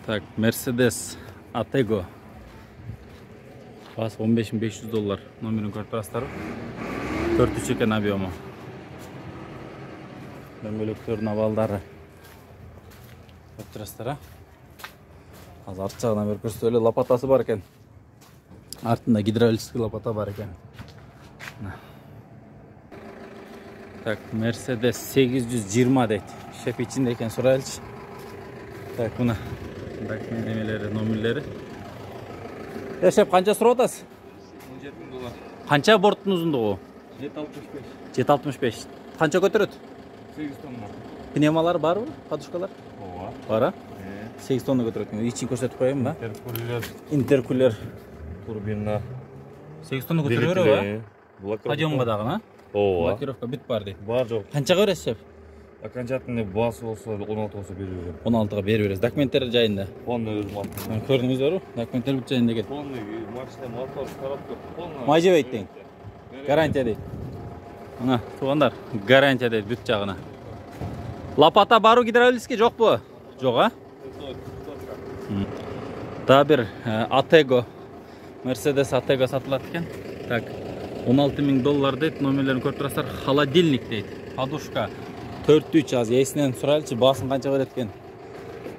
Так, Mercedes Atego. Bas $15.500. Номерін көріп тұрастар. 4 екен объемы. Дөңгөлектердің авалдары. Көріп тұрастар. Қазір арт жағынан бір көрсетелі лопатасы бар екен. Артында гидравлический лопата бар екен. Так, Mercedes 820 дейді. Шеп içinde екен сұрайлшы. Так, бұны дәкмендемелері, номерлері. Шеп, қанша сұрап атасыз? $17.000. Қанша борттың ұзындығы? 7.65. 7.65. Қанша көтереді? 8 тонна. Пневмалар бар ба? Подушкалар? Ова. Бар, 8 тонна көтереді. İçin көрсетіп қойайын ба? Интеркулер. Интеркулер. Турбина. 8 тонна көтереді ба? Подъемға дағына? Ова. Блокировка бүт бар дейді. Бар жоқ. Қаншаға бересіз, шеп? Окончательный басы болса 16 болса беріп беремін. 16-ға беріп бересіз. Документтері жайында. Полный өзім аттым. Көрдіңіздер ғой? Документтер бүт жайында кет. Полный машина мотор коробка. Май жебейді дейін. Гарантия дейді. Ана, туғандар, гарантия дейді бүт жағына. Лопата бару гидравлический жоқ бұ? Жоқ, а? Да бір Atego. Mercedes Atego сатылады екен. Так, $16.000 дейді. Номерлерін көріп тұрасыздар. Холодильник дейді. Подушка. 4-3 аз. Есінен сұрайлшы, басын қанша береді екен.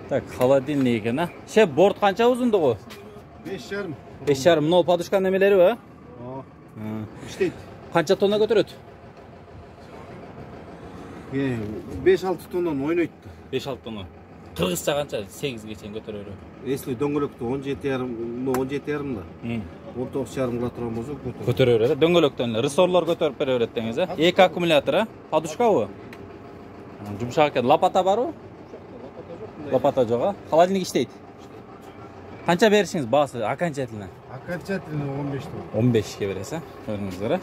Так, холодильник екен, а? Шеп, борт қанша ұзындығы? 5,5. 5,5. Мынау подушка немелері ба? İşte Қанша тонна көтереді? 5-6 tondan oynaydı. 5-6 тонна. Қырғызша қанша? 8-ге шейін көтереді. Esli döngülöktü 17,5 da. 19,5 километр болса Көтереді. Дөңгөлектен рессорлар көтеріп бере береді деңіз, а? 2 аккумулятор, а? Подушка о? Жұмшақ екен. Лопата бар о? Лопата жоқ, а? Холодильник іштейді. Қанша берішіңіз басы окончательно? Окончательно 15 тонн. 15-ке бересіз, а? Көріңіздер, а?